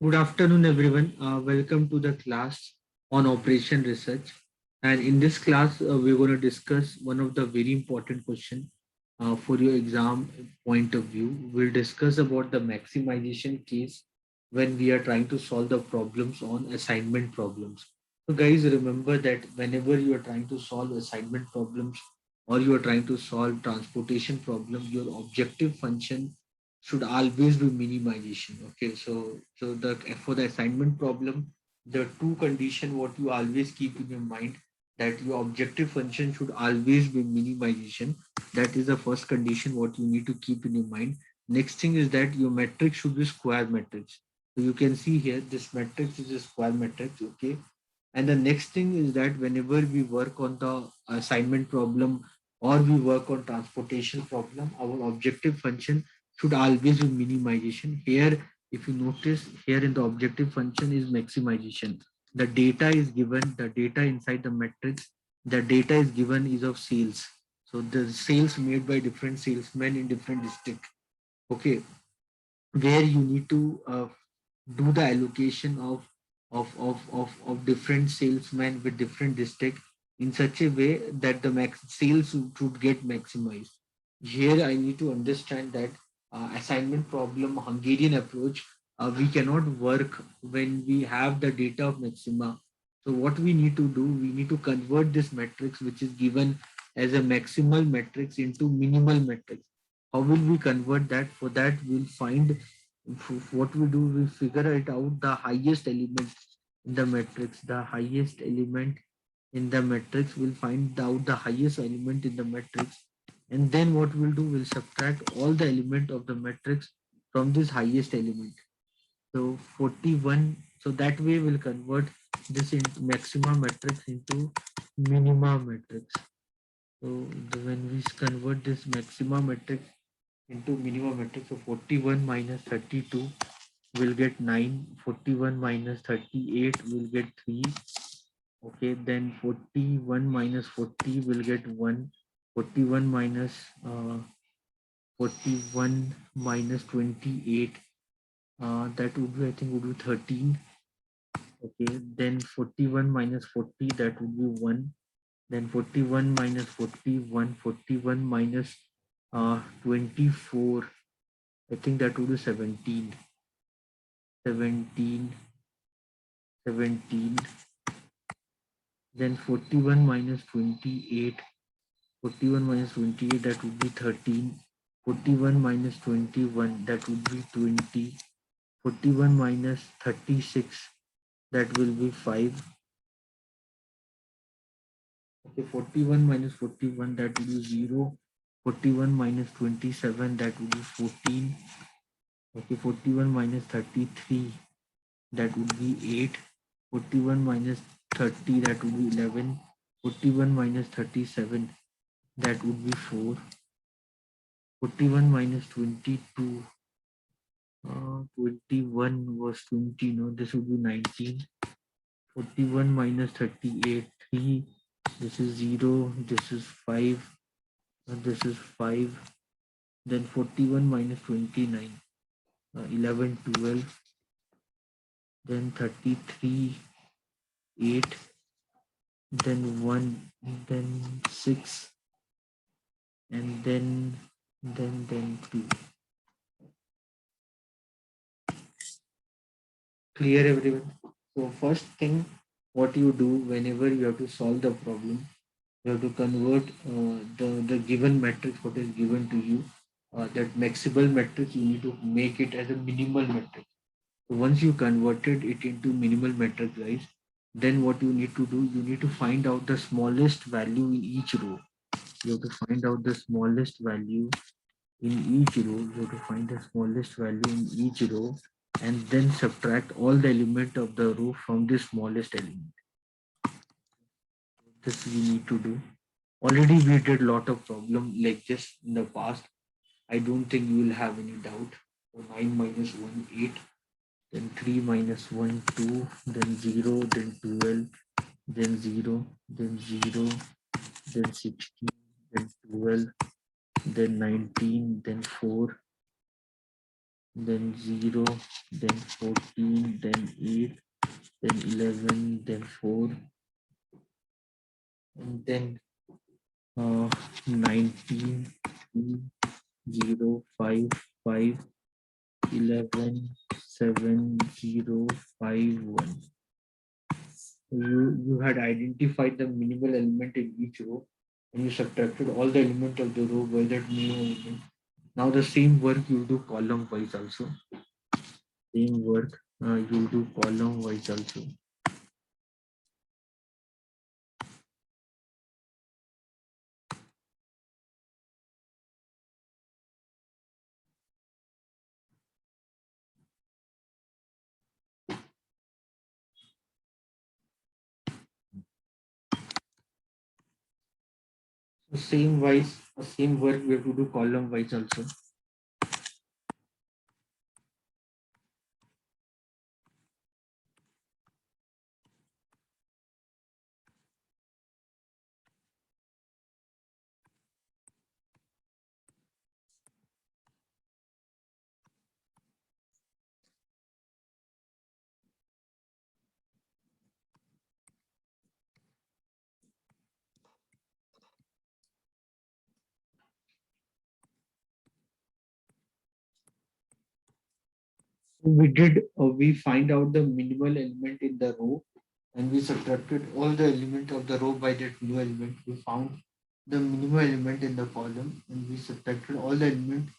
Good afternoon, everyone. Welcome to the class on Operation Research. And in this class, we're going to discuss one of the very important question for your exam point of view. We'll discuss about the maximization case when we are trying to solve the problems on assignment problems. So, guys, remember that whenever you are trying to solve assignment problems or you are trying to solve transportation problem, your objective function should always be minimization. Okay, so the for the assignment problem, the two condition what you always keep in your mind, that your objective function should always be minimization. That is the first condition what you need to keep in your mind. Next thing is that your matrix should be square matrix. So you can see here this matrix is a square matrix. Okay, and the next thing is that whenever we work on the assignment problem or we work on transportation problem, our objective function should always be minimization. Here, if you notice here in the objective function is maximization. The data is given, the data inside the matrix, the data is given is of sales. So the sales made by different salesmen in different district. Okay, where you need to do the allocation of different salesmen with different district in such a way that the max sales should get maximized. Here I need to understand that assignment problem Hungarian approach, we cannot work when we have the data of maxima. So what we need to do, we need to convert this matrix which is given as a maximal matrix into minimal matrix. How will we convert that? For that we'll find, what we do, we figure it out the highest element in the matrix. The highest element in the matrix, we'll find out the highest element in the matrix, and then what we'll do, we'll subtract all the element of the matrix from this highest element. So 41, so that way we'll convert this into maxima matrix into minima matrix. So when we convert this maxima matrix into minimum matrix, so 41 minus 32 will get 9, 41 minus 38 will get 3. Okay, then 41 minus 40 will get 1. 41 minus 41 minus 28, that would be, I think, would be 13. Okay, then 41 minus 40, that would be 1. Then 41 minus 41, 41 minus 24, I think that would be 17. 17, 17. Then 41 minus 28, 41 minus 28, that would be 13. 41 minus 21, that would be 20. 41 minus 36, that will be 5. Okay, 41 minus 41, that would be 0. 41 minus 27, that would be 14. Okay, 41 minus 33, that would be 8. 41 minus 30, that would be 11. 41 minus 37, that would be 4. 41 minus 22, 21 was 20, no, this would be 19. 41 minus 38, 3, this is 0, this is 5, this is 5. Then 41 minus 29, 11, 12. Then 33, 8, then 1, then 6, and then 2. Clear, everyone? So first thing, what you do whenever you have to solve the problem, you have to convert the given matrix what is given to you, that maximal matrix, you need to make it as a minimal matrix. So once you converted it into minimal matrix, guys, then what you need to do, you need to find out the smallest value in each row. You have to find out the smallest value in each row. You have to find the smallest value in each row and then subtract all the element of the row from the smallest element. This we need to do. Already we did lot of problem like this in the past. I don't think you will have any doubt. So 9 minus 1, 8. Then 3 minus 1, 2. Then 0. Then 12. Then 0. Then 0. Then 16. Then 12. Then 19. Then 4. then 0, then 14, then 8, then 11, then 4, and then 19, 0, 5, 5, 11, 7, 0, 5, 1. You had identified the minimal element in each row and you subtracted all the element of the row by that minimal element. Now the same work you do column wise also. Same work you do column wise also. So same work we have to do column wise also. We find out the minimal element in the row and we subtracted all the element of the row by that new element. We found the minimal element in the column and we subtracted all the element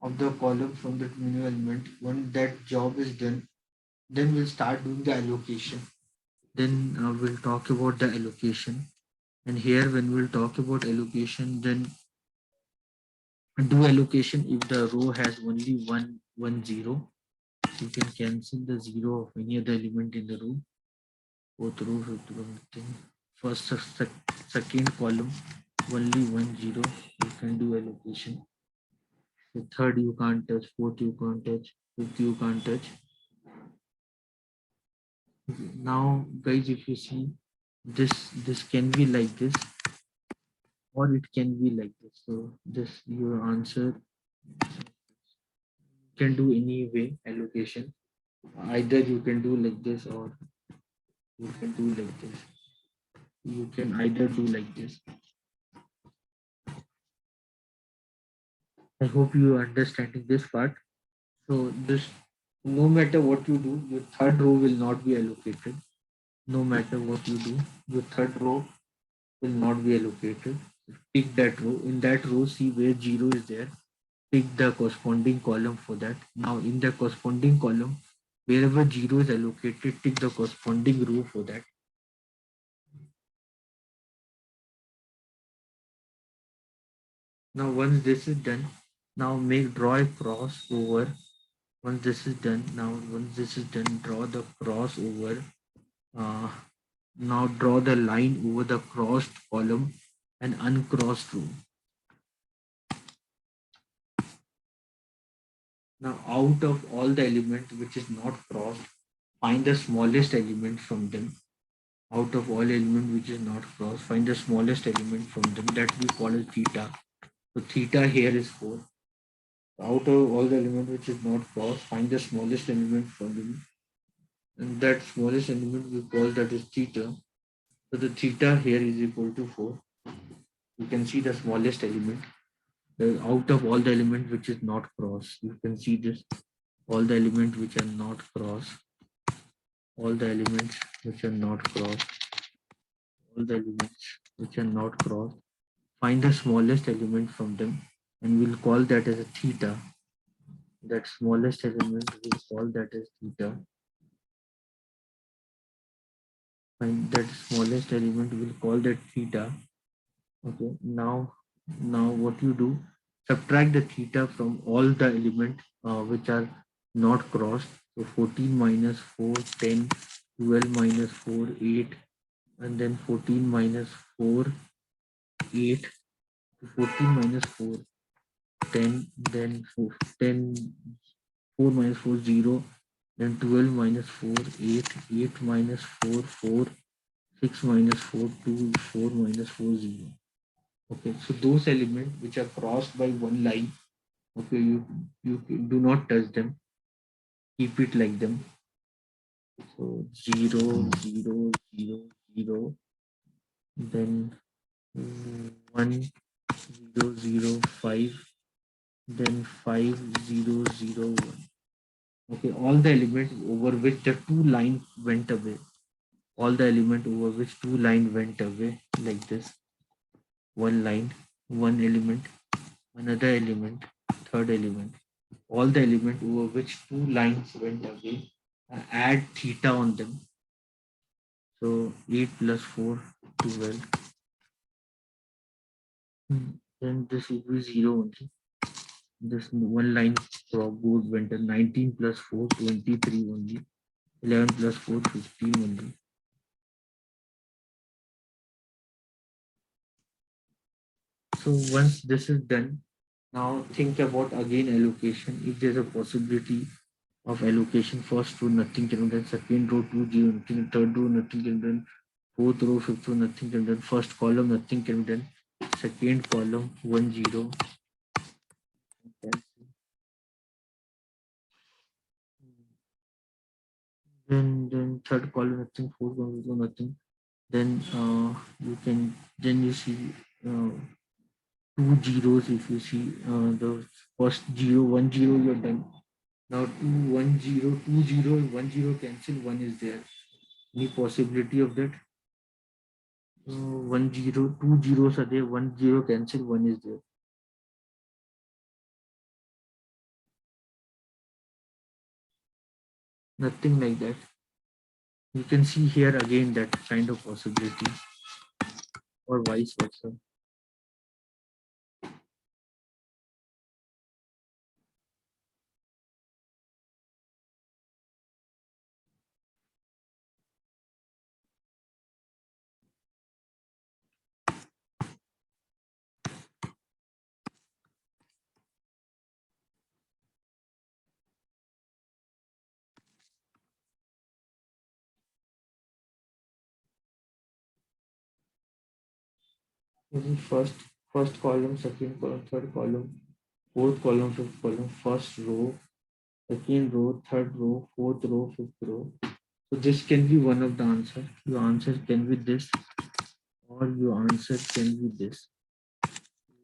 of the column from that minimal element. When that job is done, then we'll start doing the allocation. Then we'll talk about the allocation. And here when we'll talk about allocation, then do allocation if the row has only one zero. You can cancel the zero of any other element in the row. Fourth row, fifth row, nothing. First, second column, only 1 0. You can do allocation. The third you can't touch, fourth you can't touch, fifth you can't touch. Now, guys, if you see this can be like this, or it can be like this. So this your answer can do any way allocation. Either you can do like this or you can do like this. You can either do like this. I hope you are understanding this part. So this, no matter what you do, your third row will not be allocated. No matter what you do, your third row will not be allocated. Pick that row. In that row, see where zero is there. Pick the corresponding column for that. Now in the corresponding column, wherever zero is allocated, tick the corresponding row for that. Now once this is done, now draw a cross over. Once this is done, draw the cross over. Uh, Now draw the line over the crossed column and uncrossed row. Now out of all the elements which is not crossed, find the smallest element from them. Out of all element which is not crossed, find the smallest element from them, that we call as theta. So theta here is 4. Out of all the element which is not crossed, find the smallest element from them. And that smallest element we call that is theta. So the theta here is equal to 4. You can see the smallest element. Out of all the element which is not cross, you can see this, all the element which are not cross, all the elements which are not cross, all the elements which are not cross, find the smallest element from them and we'll call that as a theta. That smallest element we'll call that as theta. Find that smallest element we'll call that theta. Okay, now what you do, subtract the theta from all the element which are not crossed. So 14 minus 4, 10, 12 minus 4, 8, and then 14 minus 4, 8, 14 minus 4, 10, then 4, 10, 4 minus 4, 0, then 12 minus 4, 8, 8 minus 4, 4, 6 minus 4, 2, 4 minus 4, 0. Okay, so those elements which are crossed by one line, Okay, you do not touch them. Keep it like them. So 0, 0, 0, 0. Then 1, 0, 0, 5. Then 5, 0, 0, 1. Okay, all the elements over which the two lines went away. All the element over which two lines went away like this. One line, one element, another element, third element. All the element over which two lines went away. Add theta on them. So 8 plus 4, 12. Then this will be 0 only. This one line goes went 19 plus 4, 23 only. 11 plus 4, 15 only. So once this is done, now think about again allocation. If there's a possibility of allocation, first row nothing can be done, second row 2 0 nothing, third row nothing can be done, fourth row fifth row nothing can be done, first column nothing can be done, second column 1 0. Then third column nothing, fourth column nothing. Then you see uh, two zeros. If you see the first 0 1 0, you're done. Now 2 1 0 2 0 1 0 cancel, 1 is there. Any possibility of that? 1 0 2 zeros are there, 1 0 cancel, 1 is there. Nothing like that. You can see here again that kind of possibility, or vice versa. First column, second column, third column, fourth column, fifth column, first row, second row, third row, fourth row, fifth row. So this can be one of the answer. Your answer can be this, or your answer can be this.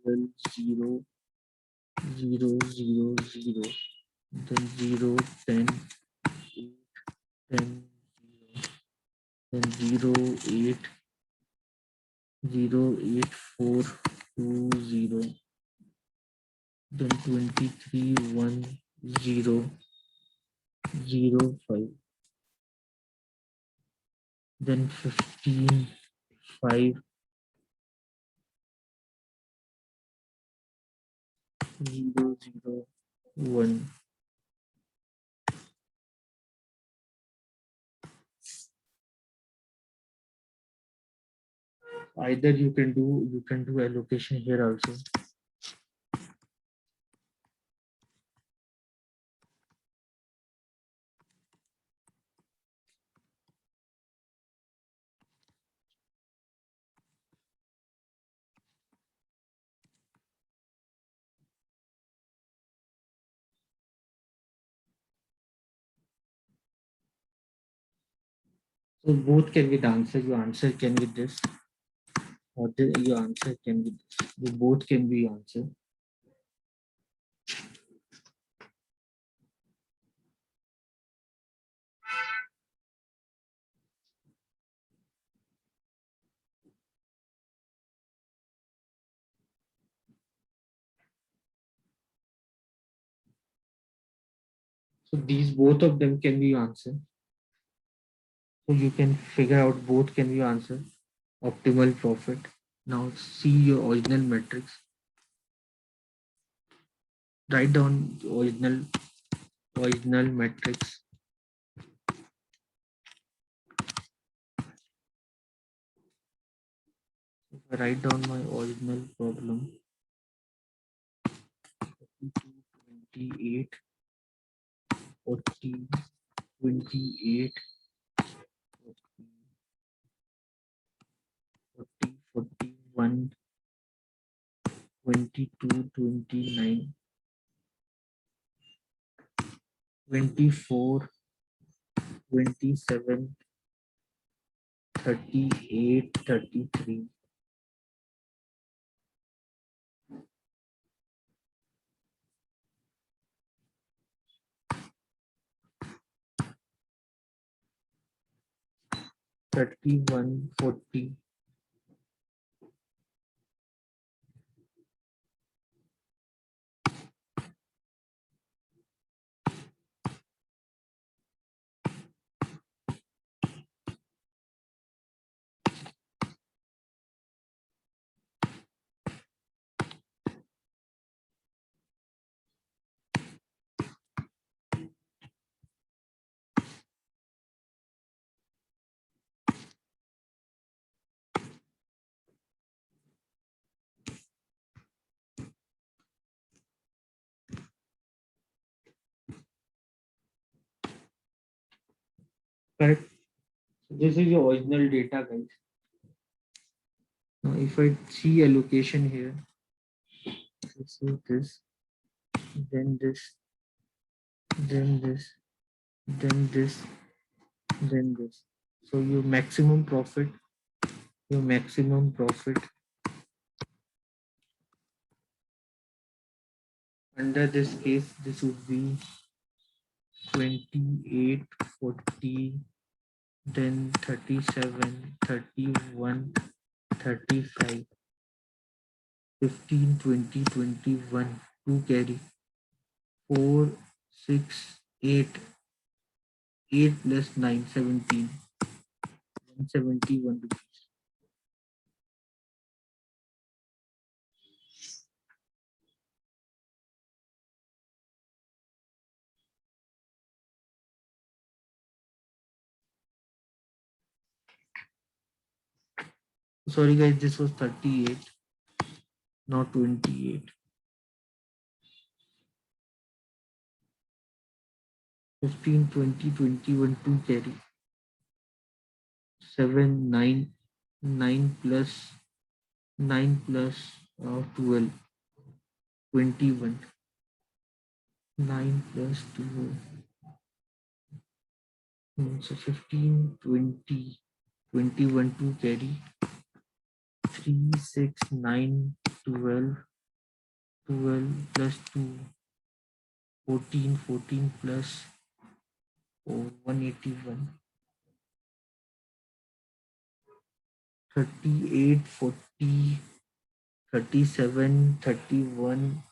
12, 0, 0, 0, 0, then 0, 10, 8, 10, 0, then 0, 8, 0, 8, 4, 2, 0, then 23, 1, 0, 0, 5, then 15, 5, 0, 0, 1. Either you can do allocation here also. So both can be the answer. Your answer can be this, or your answer can be this. You both can be answer. So these both of them can be answer. So you can figure out both can be answer. Optimal profit. Now see your original metrics. Write down the original metrics. If I write down my original problem, 28, 40, 28, 40, 41, 22, 29. 24, 27, 38, 33. 31, 40. Correct. So this is your original data, guys. Now, if I see allocation here, this is this, then this, then this, then this, then this. So your maximum profit under this case, this would be 28, 40, then 37, 31, 35, 15, 20, 21, 2 carry, 4, 6, 8, 8 plus 9, 17, 171 rupees. Sorry guys, this was 38, not 28. 15, 20, 21, 2 carry, 7, 9, 9 plus 9 plus 12, 21, 9 plus 2, so 15, 20, 21, 2 carry, 3, 6, 9, 12, 12 plus 2, 14, 14 plus 4, 181, 38, 40, 37, 31.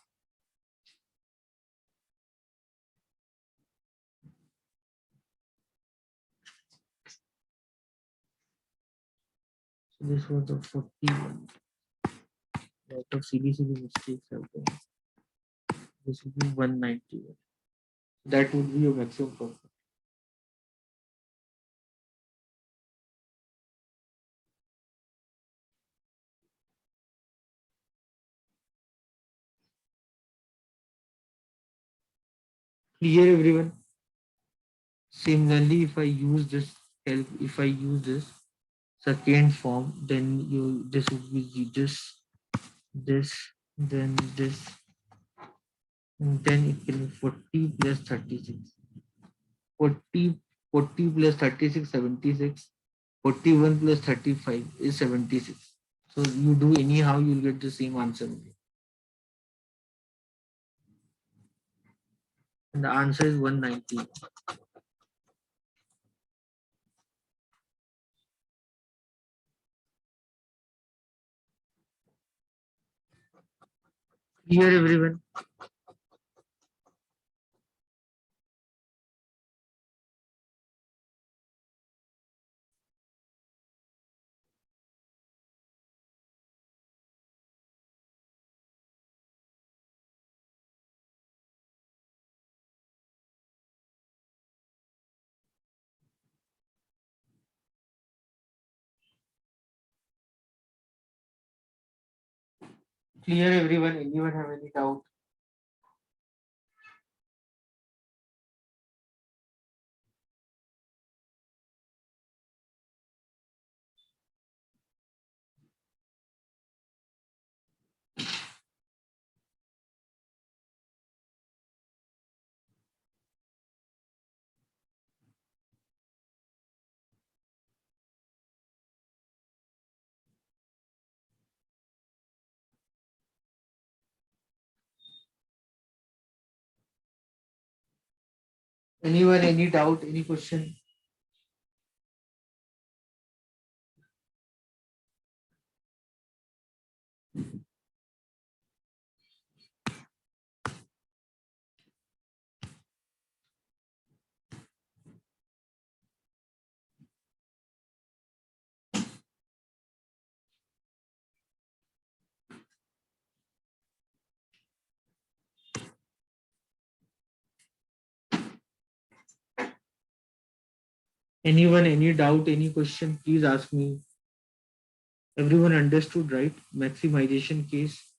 So this was the 41. Lot of silly mistakes have done. This would be 191. That would be your maximum profit. Clear everyone? Similarly, if I use this second form, then this would be this, then this, and then it will be 40 plus 36. 40, 40 plus 36, 76. 41 plus 35 is 76. So you do anyhow, you'll get the same answer. And the answer is 190. Clear everyone? Clear everyone? Anyone have any doubt? Anyone, any doubt, any question? Anyone, any doubt, any question, please ask me. Everyone understood, right? Maximization case.